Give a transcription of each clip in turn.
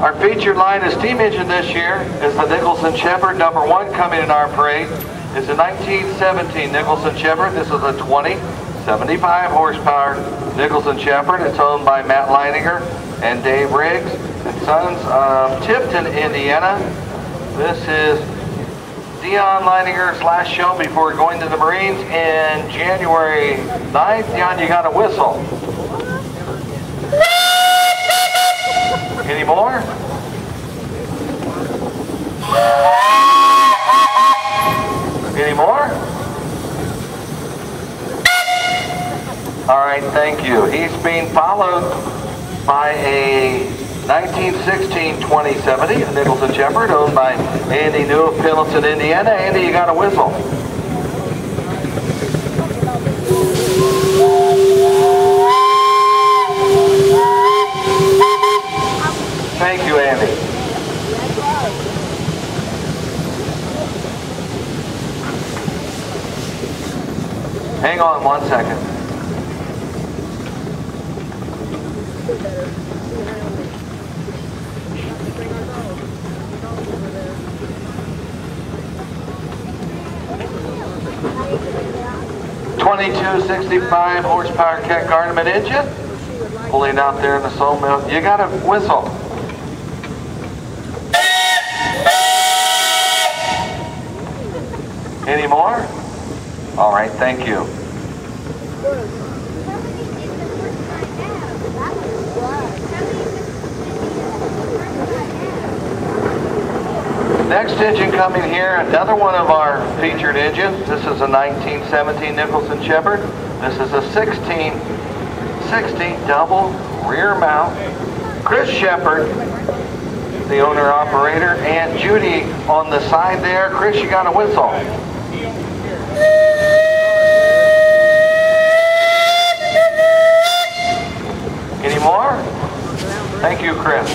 Our featured line as team engine this year is the Nicholson Shepherd. Number 1 coming in our parade is the 1917 Nicholson Shepherd. This is a 75 horsepower Nicholson Shepherd. It's owned by Matt Leininger and Dave Riggs and Sons of Tifton, Indiana. This is Dion Leininger's last show before going to the Marines in January 9th. Dion, you got a whistle. Any more? Any more? All right, thank you. He's being followed by a 1916 2070, a Nicholson Shepherd, owned by Andy New of Pendleton, Indiana. Andy, you got a whistle. Thank you, Andy. Hang on 1 second. .2265 horsepower Cat Garnement engine, pulling out there in the sawmill. You got a whistle. Any more? All right, thank you. Next engine coming here, another one of our featured engines. This is a 1917 Nicholson Shepherd. This is a 1660 double rear mount. Chris Shepherd, the owner-operator, and Judy on the side there. Chris, you got a whistle. Any more? Thank you, Chris.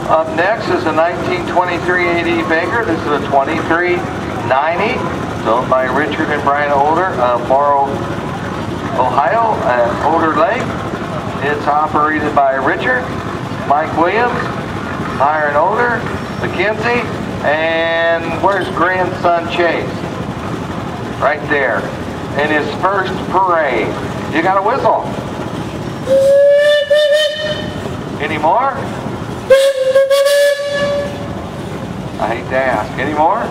Up next is a 1923 AD Baker. This is a 2390. It's owned by Richard and Brian Older of Morrow, Ohio, at Older Lake. It's operated by Richard, Mike Williams, Myron Older, McKenzie, and where's grandson Chase? Right there. In his first parade. You got a whistle. Any more? I hate to ask. Any more?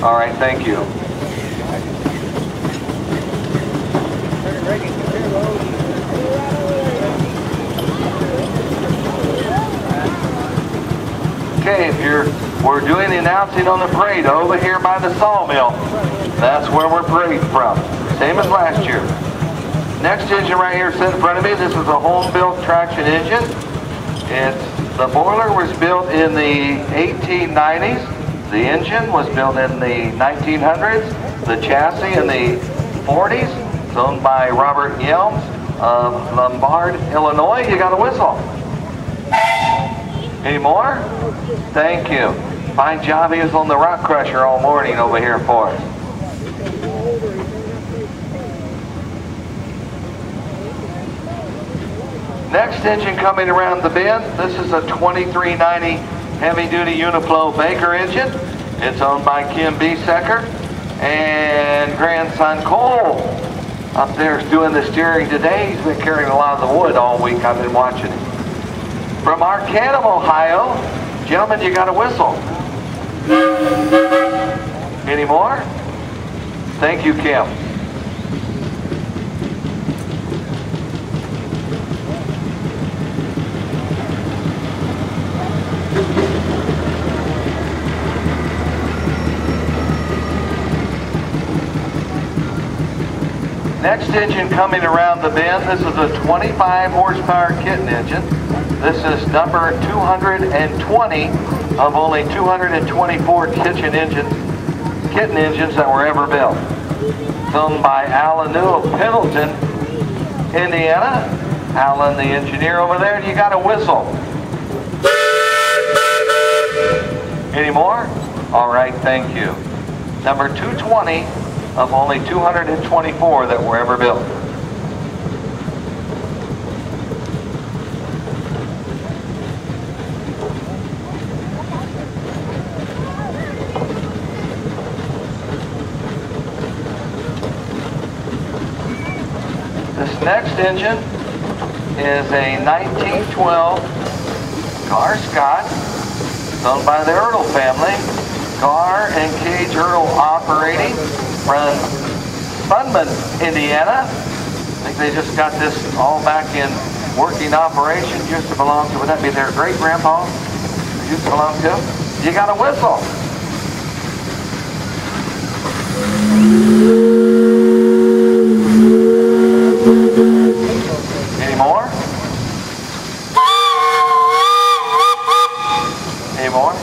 All right, thank you. Okay, if we're doing the announcing on the parade over here by the sawmill. That's where we're parading from. Same as last year. Next engine right here sitting in front of me, this is a home-built traction engine. The boiler was built in the 1890s. The engine was built in the 1900s. The chassis in the 40s. It's owned by Robert Yelms of Lombard, Illinois. You got a whistle. Any more? Thank you. Fine job. He was on the rock crusher all morning over here for us. Next engine coming around the bend, this is a 2390 heavy-duty Uniflow Baker engine. It's owned by Kim Biesecker and grandson Cole. Up there is doing the steering today. He's been carrying a lot of the wood all week. I've been watching him. From Arcanum, Ohio, gentlemen, you got a whistle. Any more? Thank you, Kim. Next engine coming around the bend, this is a 25 horsepower Kitten engine. This is number 220 of only 224 kitchen engines kitten engines that were ever built. Filmed by Alan New of Pendleton, Indiana. Alan, the engineer over there, and you got a whistle. Any more? All right, thank you. Number 220 of only 224 that were ever built. This next engine is a 1912 Gar Scott, owned by the Ertl family. Gar and Cage Ertl operating from Funman, Indiana. I think they just got this all back in working operation. Used to belong to, would that be their great grandpa? Used to belong to? You got a whistle. Any more? Any more?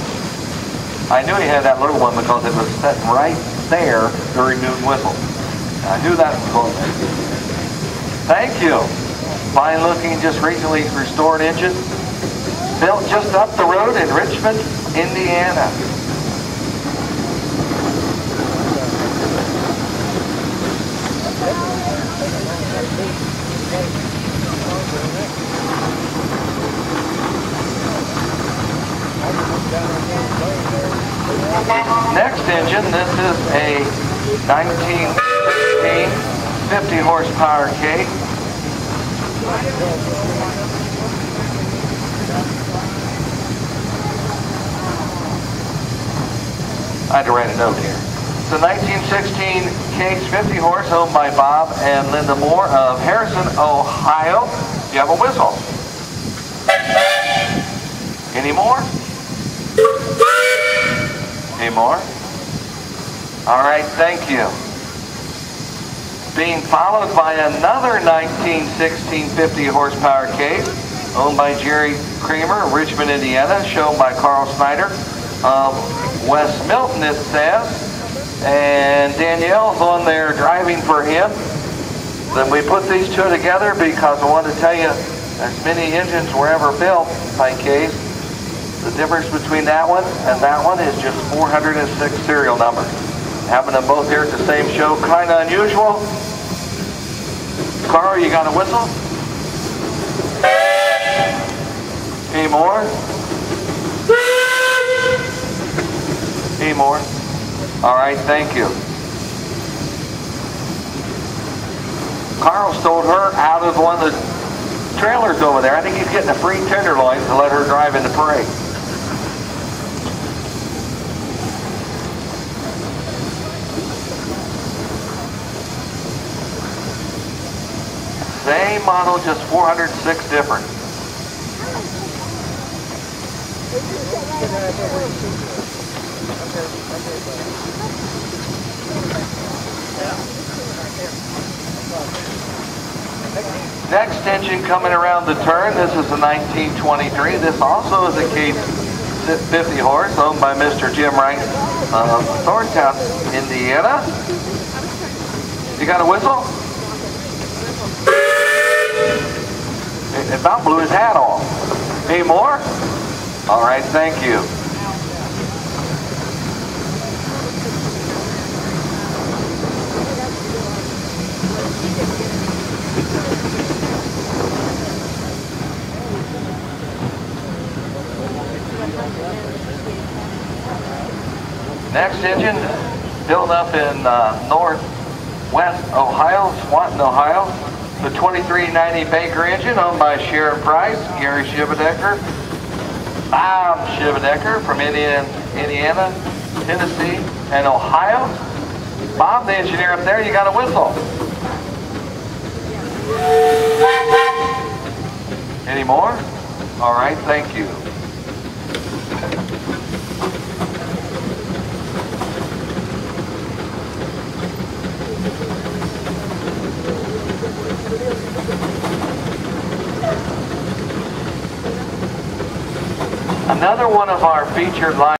I knew he had that little one because it was set right there during noon whistle. I knew that was going to. Thank you. Fine looking, just recently restored engine. Built just up the road in Richmond, Indiana. Next engine, this is a 1916 50 horsepower Cage. I had to write a note here. It's a 1916 Cage 50 horse owned by Bob and Linda Moore of Harrison, Ohio. Do you have a whistle? Any more? Any more? All right, thank you. Being followed by another 1916 50 horsepower Cage owned by Jerry Kramer of Richmond, Indiana, shown by Carl Snyder of West Milton, it says. And Danielle's on there driving for him. Then we put these two together because I wanted to tell you as many engines were ever built by Cage. The difference between that one and that one is just 406 serial numbers. Having them both here at the same show, kind of unusual. Carl, you got a whistle? Any more? Any more? All right, thank you. Carl stole her out of one of the trailers over there. I think he's getting a free tenderloin to let her drive in the parade. Same model, just 406 different. Next engine coming around the turn, this is a 1923. This also is a Cage 50 horse owned by Mr. Jim Wright of Thorntown, Indiana. You got a whistle? It about blew his hat off. Any more? All right, thank you. Next engine, built up in northwest Ohio, Swanton, Ohio. The 2390 Baker engine owned by Sharon Price, Gary Shivadecker, Bob Shivadecker from Indiana, Tennessee, and Ohio. Bob, the engineer up there, you got a whistle. Any more? All right, thank you. Another one of our featured line